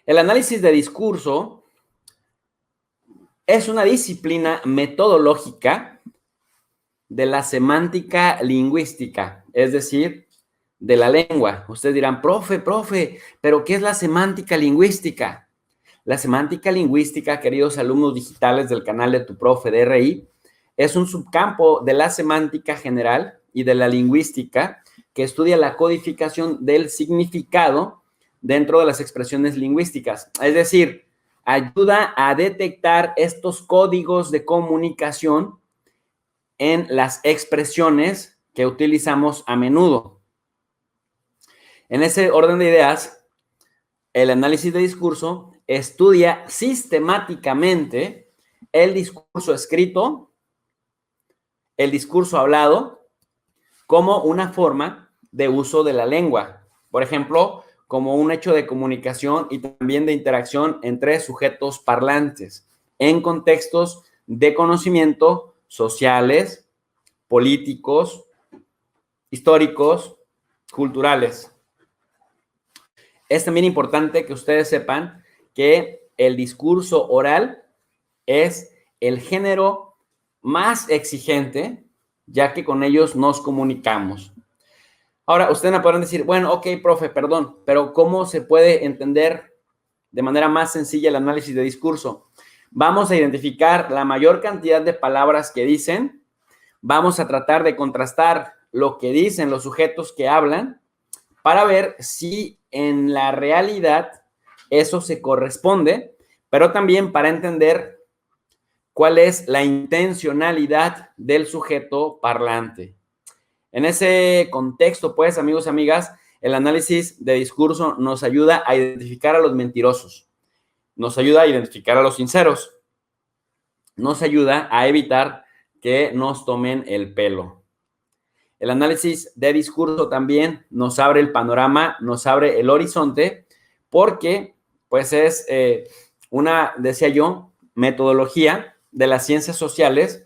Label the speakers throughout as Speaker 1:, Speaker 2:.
Speaker 1: El análisis de discurso es una disciplina metodológica de la semántica lingüística, es decir, de la lengua. Ustedes dirán, profe, ¿pero qué es la semántica lingüística? La semántica lingüística, queridos alumnos digitales del canal de Tu Profe DRI, es un subcampo de la semántica general y de la lingüística que estudia la codificación del significado dentro de las expresiones lingüísticas. Es decir, ayuda a detectar estos códigos de comunicación en las expresiones que utilizamos a menudo. En ese orden de ideas, el análisis de discurso estudia sistemáticamente el discurso escrito, el discurso hablado, como una forma de uso de la lengua. Por ejemplo, como un hecho de comunicación y también de interacción entre sujetos parlantes en contextos de conocimiento sociales, políticos, históricos, culturales. Es también importante que ustedes sepan que el discurso oral es el género más exigente, ya que con ellos nos comunicamos. Ahora, ustedes me podrán decir, bueno, ok, profe, perdón, pero ¿cómo se puede entender de manera más sencilla el análisis de discurso? Vamos a identificar la mayor cantidad de palabras que dicen, vamos a tratar de contrastar lo que dicen los sujetos que hablan para ver si en la realidad eso se corresponde, pero también para entender cuál es la intencionalidad del sujeto parlante. En ese contexto, pues, amigos y amigas, el análisis de discurso nos ayuda a identificar a los mentirosos, nos ayuda a identificar a los sinceros, nos ayuda a evitar que nos tomen el pelo. El análisis de discurso también nos abre el panorama, nos abre el horizonte, porque pues es una, decía yo, metodología de las ciencias sociales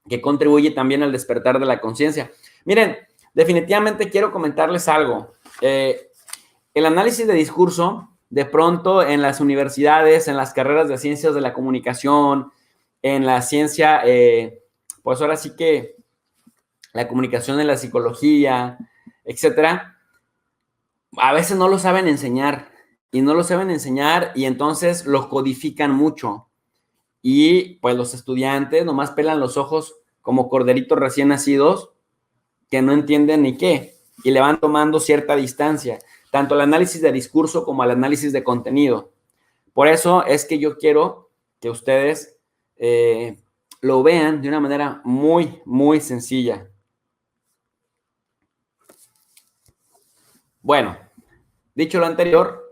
Speaker 1: que contribuye también al despertar de la conciencia. Miren, definitivamente quiero comentarles algo. El análisis de discurso, de pronto en las universidades, en las carreras de ciencias de la comunicación, en la ciencia, pues ahora sí que la comunicación en la psicología, etcétera, a veces no lo saben enseñar y entonces lo codifican mucho. Y pues los estudiantes nomás pelan los ojos como corderitos recién nacidos que no entienden ni qué y le van tomando cierta distancia, tanto al análisis de discurso como al análisis de contenido. Por eso es que yo quiero que ustedes lo vean de una manera muy, muy sencilla. Bueno, dicho lo anterior,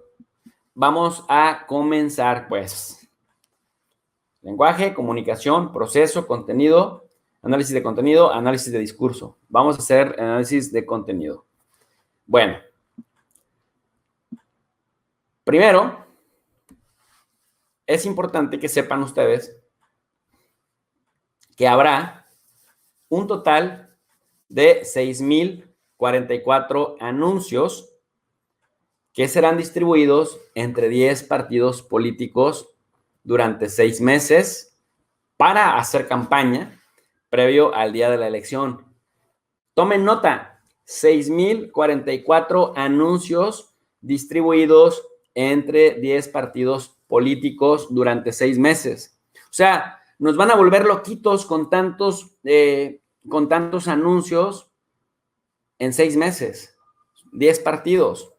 Speaker 1: vamos a comenzar, pues. Lenguaje, comunicación, proceso, contenido, análisis de contenido, análisis de discurso. Vamos a hacer análisis de contenido. Bueno, primero, es importante que sepan ustedes que habrá un total de 6,044 anuncios que serán distribuidos entre 10 partidos políticos durante 6 meses para hacer campaña previo al día de la elección. Tomen nota, 6,044 anuncios distribuidos entre 10 partidos políticos durante 6 meses. O sea, nos van a volver loquitos con tantos anuncios en 6 meses. 10 partidos.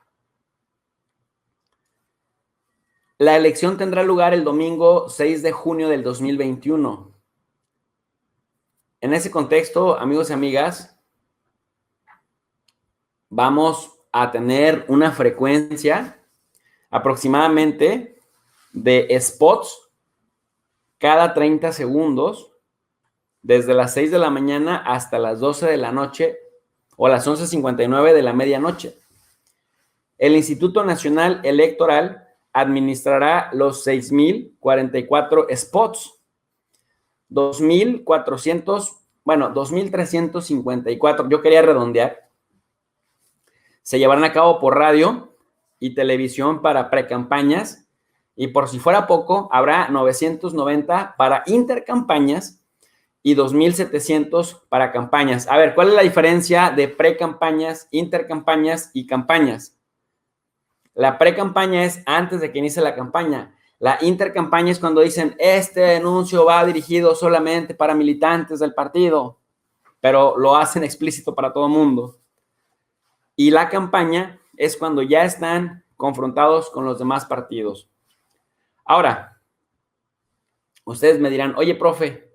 Speaker 1: La elección tendrá lugar el domingo 6 de junio del 2021. En ese contexto, amigos y amigas, vamos a tener una frecuencia aproximadamente de spots cada 30 segundos, desde las 6 de la mañana hasta las 12 de la noche o las 11:59 de la medianoche. El Instituto Nacional Electoral administrará los 6,044 spots. 2,354, yo quería redondear, se llevarán a cabo por radio y televisión para precampañas, y por si fuera poco, habrá 990 para intercampañas y 2,700 para campañas. A ver, ¿cuál es la diferencia de precampañas, intercampañas y campañas? La precampaña es antes de que inicie la campaña. La intercampaña es cuando dicen, este anuncio va dirigido solamente para militantes del partido, pero lo hacen explícito para todo el mundo. Y la campaña es cuando ya están confrontados con los demás partidos. Ahora, ustedes me dirán, oye, profe,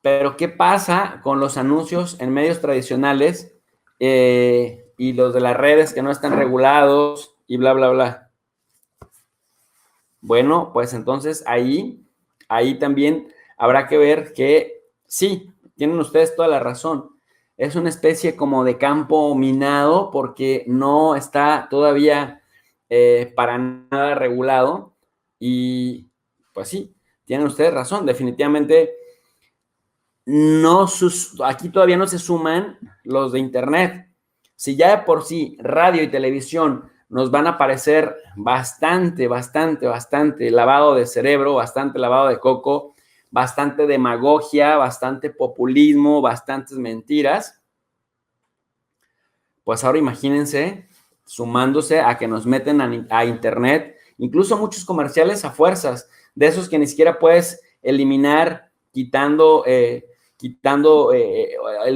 Speaker 1: pero ¿qué pasa con los anuncios en medios tradicionales y los de las redes que no están regulados y bla, bla, bla? Bueno, pues entonces ahí también habrá que ver que sí, tienen ustedes toda la razón. Es una especie como de campo minado porque no está todavía para nada regulado y pues sí, tienen ustedes razón. Definitivamente aquí todavía no se suman los de Internet. Si ya de por sí radio y televisión nos van a parecer bastante lavado de cerebro, bastante lavado de coco, bastante demagogia, bastante populismo, bastantes mentiras, pues ahora imagínense sumándose a que nos meten a Internet, incluso muchos comerciales a fuerzas, de esos que ni siquiera puedes eliminar quitando el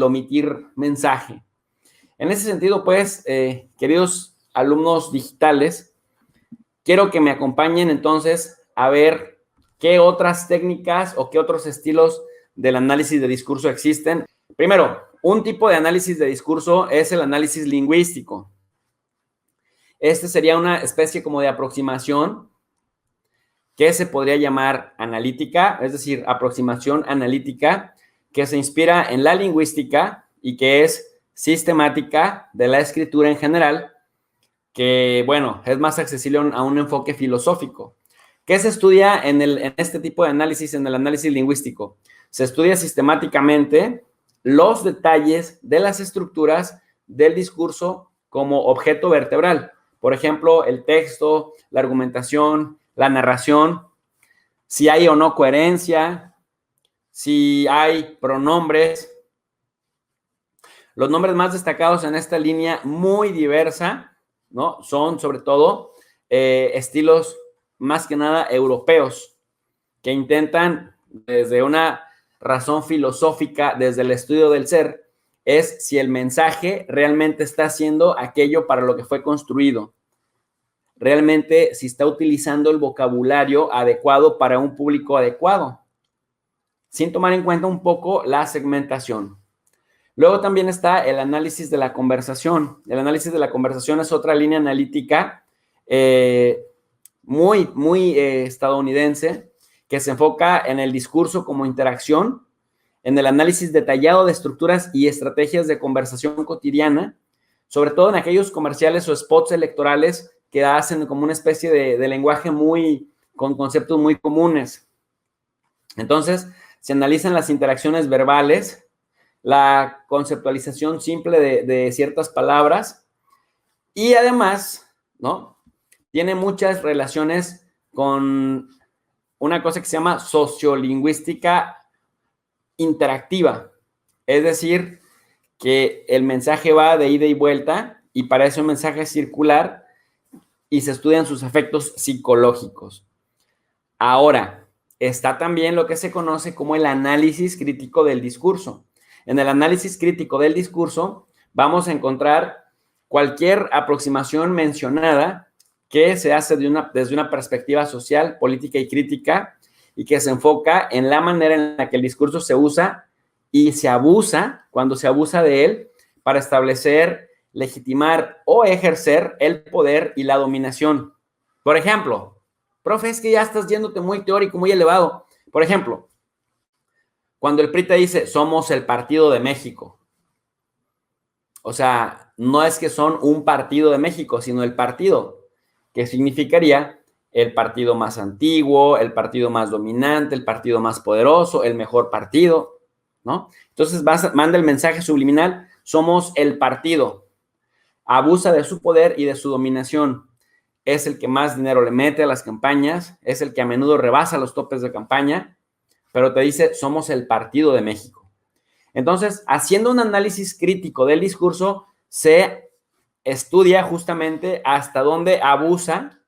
Speaker 1: omitir mensaje. En ese sentido, pues, queridos alumnos digitales, quiero que me acompañen entonces a ver qué otras técnicas o qué otros estilos del análisis de discurso existen. Primero, un tipo de análisis de discurso es el análisis lingüístico. Este sería una especie como de aproximación que se podría llamar analítica, es decir, aproximación analítica que se inspira en la lingüística y que es sistemática de la escritura en general, que, bueno, es más accesible a un enfoque filosófico. ¿Qué se estudia en este tipo de análisis, en el análisis lingüístico? Se estudia sistemáticamente los detalles de las estructuras del discurso como objeto vertebral. Por ejemplo, el texto, la argumentación, la narración, si hay o no coherencia, si hay pronombres. Los nombres más destacados en esta línea muy diversa, ¿no? Son sobre todo estilos más que nada europeos, que intentan desde una razón filosófica, desde el estudio del ser, es si el mensaje realmente está haciendo aquello para lo que fue construido. Realmente si está utilizando el vocabulario adecuado para un público adecuado, sin tomar en cuenta un poco la segmentación. Luego también está el análisis de la conversación. El análisis de la conversación es otra línea analítica muy estadounidense que se enfoca en el discurso como interacción, en el análisis detallado de estructuras y estrategias de conversación cotidiana, sobre todo en aquellos comerciales o spots electorales que hacen como una especie de lenguaje con conceptos muy comunes. Entonces, se analizan las interacciones verbales, la conceptualización simple de ciertas palabras y además, ¿no? Tiene muchas relaciones con una cosa que se llama sociolingüística interactiva, es decir, que el mensaje va de ida y vuelta y parece un mensaje circular y se estudian sus efectos psicológicos. Ahora, está también lo que se conoce como el análisis crítico del discurso. En el análisis crítico del discurso vamos a encontrar cualquier aproximación mencionada que se hace desde una perspectiva social, política y crítica y que se enfoca en la manera en la que el discurso se usa y se abusa, cuando se abusa de él, para establecer, legitimar o ejercer el poder y la dominación. Por ejemplo, profe, es que ya estás yéndote muy teórico, muy elevado. Por ejemplo, cuando el PRI te dice, somos el partido de México. O sea, no es que son un partido de México, sino el partido, que significaría el partido más antiguo, el partido más dominante, el partido más poderoso, el mejor partido, ¿no? Entonces manda el mensaje subliminal, somos el partido. Abusa de su poder y de su dominación. es el que más dinero le mete a las campañas, es el que a menudo rebasa los topes de campaña, pero te dice, somos el partido de México. Entonces, haciendo un análisis crítico del discurso, se estudia justamente hasta dónde abusa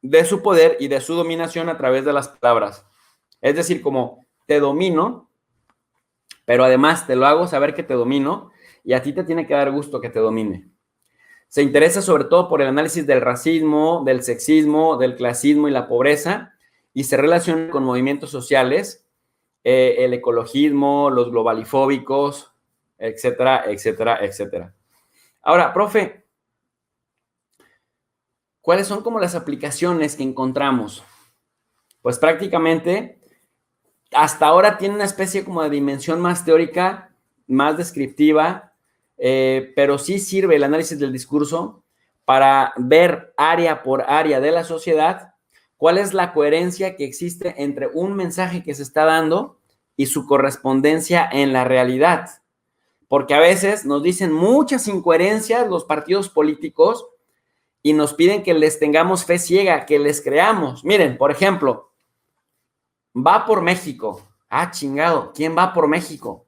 Speaker 1: de su poder y de su dominación a través de las palabras. Es decir, como te domino, pero además te lo hago saber que te domino y a ti te tiene que dar gusto que te domine. Se interesa sobre todo por el análisis del racismo, del sexismo, del clasismo y la pobreza y se relaciona con movimientos sociales, el ecologismo, los globalifóbicos, etcétera, etcétera, etcétera. Ahora, profe, ¿cuáles son como las aplicaciones que encontramos? Pues prácticamente hasta ahora tiene una especie como de dimensión más teórica, más descriptiva, pero sí sirve el análisis del discurso para ver área por área de la sociedad cuál es la coherencia que existe entre un mensaje que se está dando y su correspondencia en la realidad. Porque a veces nos dicen muchas incoherencias los partidos políticos y nos piden que les tengamos fe ciega, que les creamos. Miren, por ejemplo, va por México. Ah, chingado, ¿quién va por México?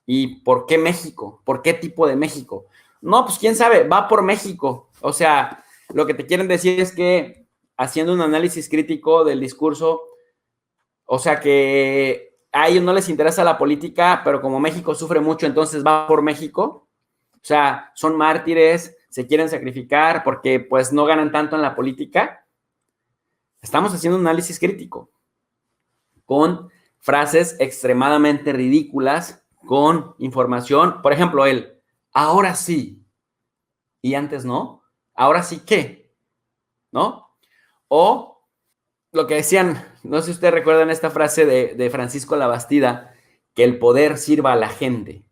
Speaker 1: ¿Y por qué México? ¿Por qué tipo de México? No, pues quién sabe, va por México. O sea, lo que te quieren decir es que haciendo un análisis crítico del discurso, o sea que a ellos no les interesa la política, pero como México sufre mucho, entonces va por México. O sea, son mártires, se quieren sacrificar porque pues no ganan tanto en la política. Estamos haciendo un análisis crítico con frases extremadamente ridículas, con información. Por ejemplo, ahora sí, y antes no. Ahora sí, ¿qué? ¿No? O lo que decían, no sé si ustedes recuerdan esta frase de Francisco Labastida, que el poder sirva a la gente.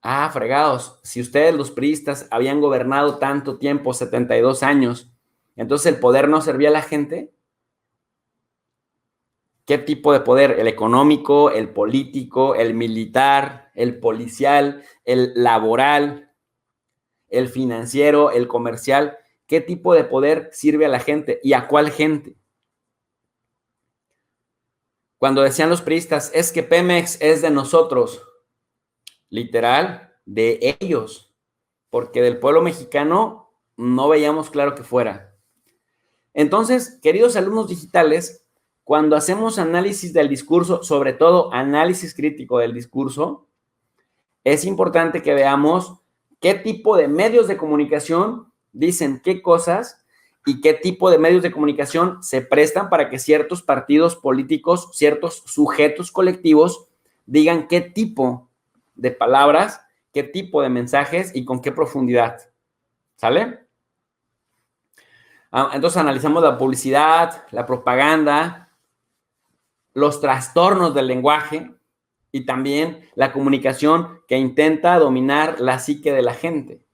Speaker 1: Ah, fregados, si ustedes los priistas habían gobernado tanto tiempo, 72 años, entonces el poder no servía a la gente. ¿Qué tipo de poder? El económico, el político, el militar, el policial, el laboral, el financiero, el comercial. ¿Qué tipo de poder sirve a la gente y a cuál gente? Cuando decían los priistas, es que Pemex es de nosotros, literal, de ellos, porque del pueblo mexicano no veíamos claro que fuera. Entonces, queridos alumnos digitales, cuando hacemos análisis del discurso, sobre todo análisis crítico del discurso, es importante que veamos qué tipo de medios de comunicación dicen qué cosas y qué tipo de medios de comunicación se prestan para que ciertos partidos políticos, ciertos sujetos colectivos digan qué tipo de palabras, qué tipo de mensajes y con qué profundidad. ¿Sale? Entonces analizamos la publicidad, la propaganda, los trastornos del lenguaje y también la comunicación que intenta dominar la psique de la gente.